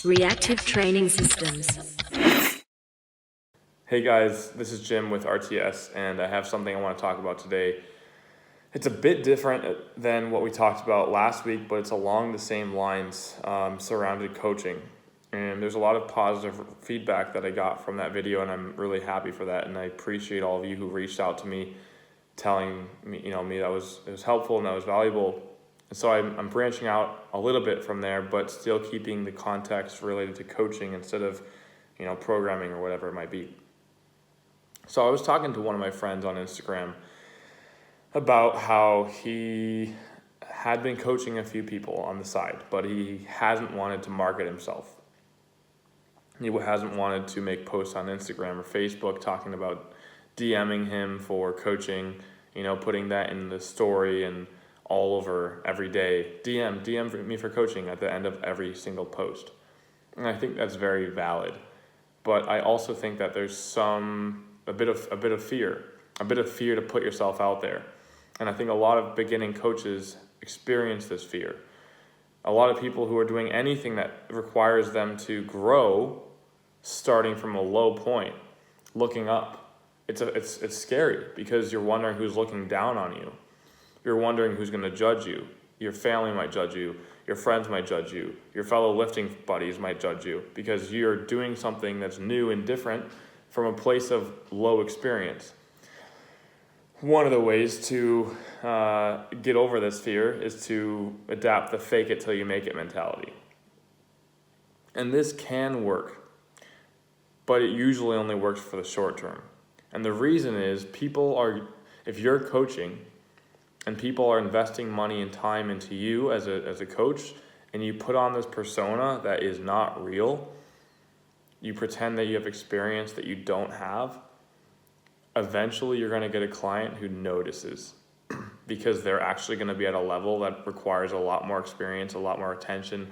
Reactive Training Systems. Hey guys, this is Jim with RTS, and I have something I want to talk about today. It's a bit different than what we talked about last week, but it's along the same lines surrounding coaching. And there's a lot of positive feedback that I got from that video, and I'm really happy for that. And I appreciate all of you who reached out to me, telling me, that it was helpful and that was valuable. And so I'm branching out a little bit from there, but still keeping the context related to coaching instead of, programming or whatever it might be. So I was talking to one of my friends on Instagram about how he had been coaching a few people on the side, but he hasn't wanted to market himself. He hasn't wanted to make posts on Instagram or Facebook talking about DMing him for coaching, putting that in the story and all over every day. DM me for coaching at the end of every single post. And I think that's very valid. But I also think that there's a bit of fear to put yourself out there. And I think a lot of beginning coaches experience this fear. A lot of people who are doing anything that requires them to grow, starting from a low point, looking up, it's scary because you're wondering who's looking down on you. You're wondering who's going to judge you. Your family might judge you. Your friends might judge you. Your fellow lifting buddies might judge you because you're doing something that's new and different from a place of low experience. One of the ways to get over this fear is to adapt the fake it till you make it mentality. And this can work, but it usually only works for the short term. And the reason is if you're coaching and people are investing money and time into you as a coach, and you put on this persona that is not real, you pretend that you have experience that you don't have, eventually you're going to get a client who notices because they're actually going to be at a level that requires a lot more experience, a lot more attention,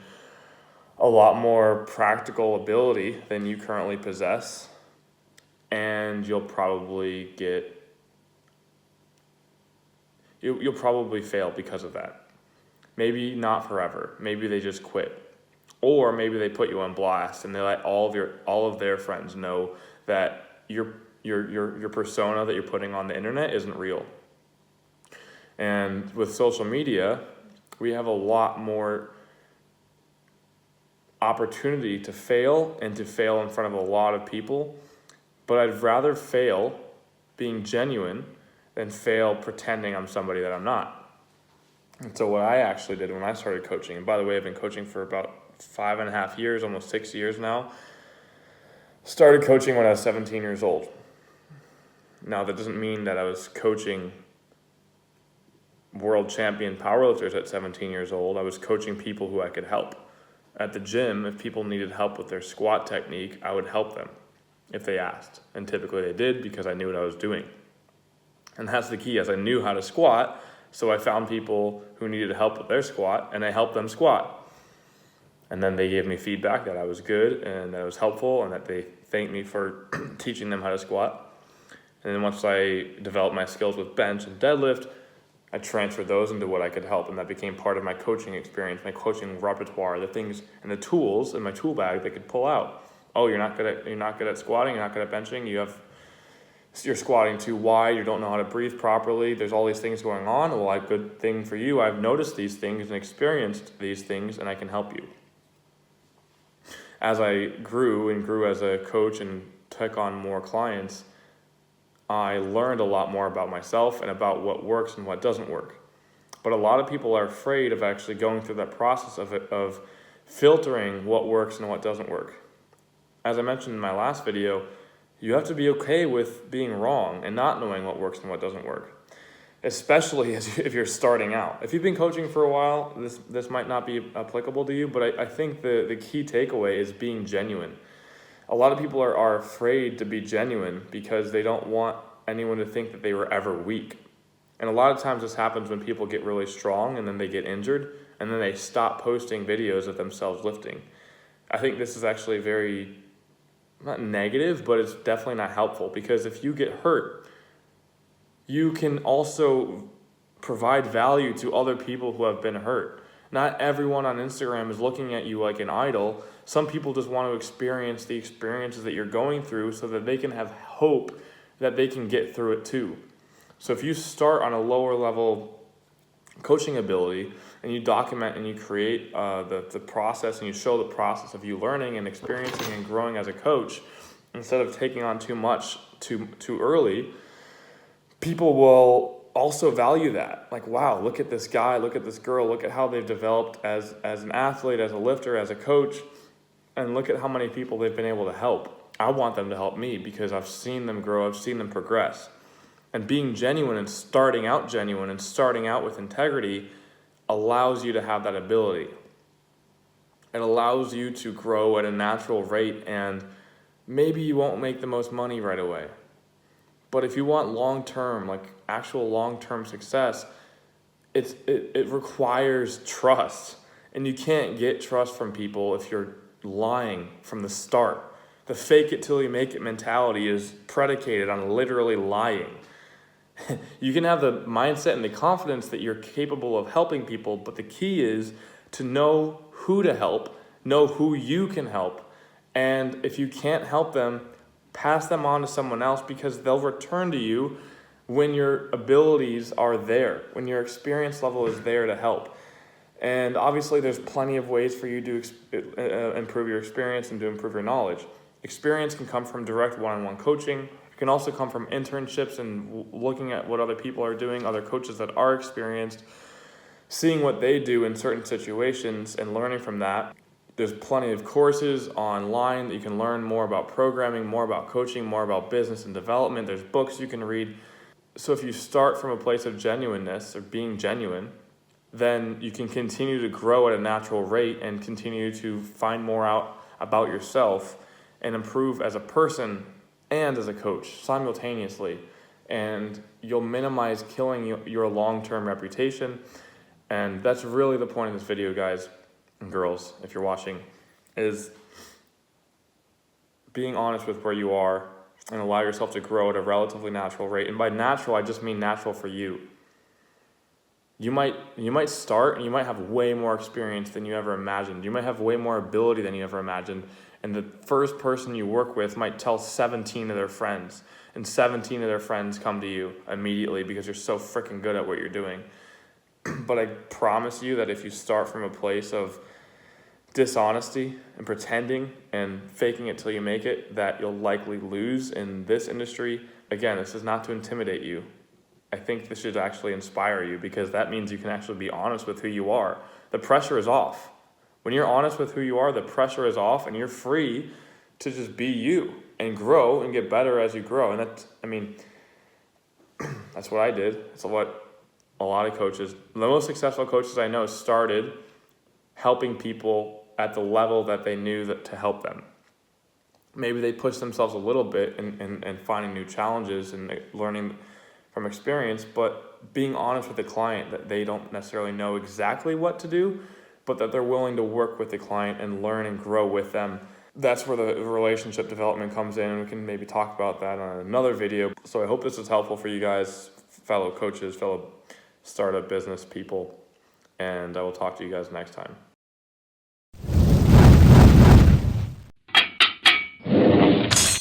a lot more practical ability than you currently possess, and you'll probably fail because of that. Maybe not forever. Maybe they just quit. Or maybe they put you on blast and they let all of their friends know that your persona that you're putting on the internet isn't real. And with social media, we have a lot more opportunity to fail and to fail in front of a lot of people. But I'd rather fail being genuine than fail pretending I'm somebody that I'm not. And so what I actually did when I started coaching, and by the way, I've been coaching for about 5.5 years, almost 6 years now. Started coaching when I was 17 years old. Now, that doesn't mean that I was coaching world champion powerlifters at 17 years old. I was coaching people who I could help. At the gym, if people needed help with their squat technique, I would help them if they asked. And typically they did because I knew what I was doing. And that's the key, as I knew how to squat, so I found people who needed help with their squat, and I helped them squat. And then they gave me feedback that I was good and that it was helpful and that they thanked me for teaching them how to squat. And then once I developed my skills with bench and deadlift, I transferred those into what I could help, and that became part of my coaching experience, my coaching repertoire, the things and the tools in my tool bag that could pull out. Oh, you're not good at squatting, you're not good at benching, you're squatting too wide, you don't know how to breathe properly, there's all these things going on. Well, good thing for you, I've noticed these things and experienced these things, and I can help you. As I grew as a coach and took on more clients, I learned a lot more about myself and about what works and what doesn't work. But a lot of people are afraid of actually going through that process of filtering what works and what doesn't work. As I mentioned in my last video, you have to be okay with being wrong and not knowing what works and what doesn't work, especially if you're starting out. If you've been coaching for a while, this might not be applicable to you, but I think the key takeaway is being genuine. A lot of people are afraid to be genuine because they don't want anyone to think that they were ever weak. And a lot of times this happens when people get really strong and then they get injured and then they stop posting videos of themselves lifting. I think this is actually very, not negative, but it's definitely not helpful, because if you get hurt, you can also provide value to other people who have been hurt. Not everyone on Instagram is looking at you like an idol. Some people just want to experience the experiences that you're going through so that they can have hope that they can get through it too. So if you start on a lower level coaching ability and you document and you create the process and you show the process of you learning and experiencing and growing as a coach, instead of taking on too much too early, people will also value that. Like, wow, look at this guy, look at this girl, look at how they've developed as an athlete, as a lifter, as a coach, and look at how many people they've been able to help. I want them to help me because I've seen them grow, I've seen them progress. And being genuine and starting out with integrity allows you to have that ability. It allows you to grow at a natural rate, and maybe you won't make the most money right away. But if you want long-term, like actual long-term success, it requires trust. And you can't get trust from people if you're lying from the start. The fake it till you make it mentality is predicated on literally lying. You can have the mindset and the confidence that you're capable of helping people, but the key is to know who to help, know who you can help, and if you can't help them, pass them on to someone else, because they'll return to you when your abilities are there, when your experience level is there to help. And obviously there's plenty of ways for you to improve your experience and to improve your knowledge. Experience can come from direct one-on-one coaching. It can also come from internships and looking at what other people are doing, other coaches that are experienced, seeing what they do in certain situations and learning from that. There's plenty of courses online that you can learn more about programming, more about coaching, more about business and development. There's books you can read. So if you start from a place of genuineness or being genuine, then you can continue to grow at a natural rate and continue to find more out about yourself and improve as a person and as a coach simultaneously. And you'll minimize killing your long-term reputation. And that's really the point of this video, guys and girls, if you're watching, is being honest with where you are and allow yourself to grow at a relatively natural rate. And by natural, I just mean natural for you. You might start and you might have way more experience than you ever imagined. You might have way more ability than you ever imagined. And the first person you work with might tell 17 of their friends, and 17 of their friends come to you immediately because you're so freaking good at what you're doing. But I promise you that if you start from a place of dishonesty and pretending and faking it till you make it, that you'll likely lose in this industry. Again, this is not to intimidate you. I think this should actually inspire you, because that means you can actually be honest with who you are. The pressure is off. When you're honest with who you are, the pressure is off and you're free to just be you and grow and get better as you grow. And that's what I did. It's what a lot of coaches, the most successful coaches I know, started helping people at the level that they knew that to help them. Maybe they pushed themselves a little bit in finding new challenges and learning from experience, but being honest with the client that they don't necessarily know exactly what to do, but that they're willing to work with the client and learn and grow with them. That's where the relationship development comes in, and we can maybe talk about that on another video. So I hope this is helpful for you guys, fellow coaches, fellow startup business people, and I will talk to you guys next time.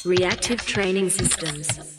Reactive Training Systems.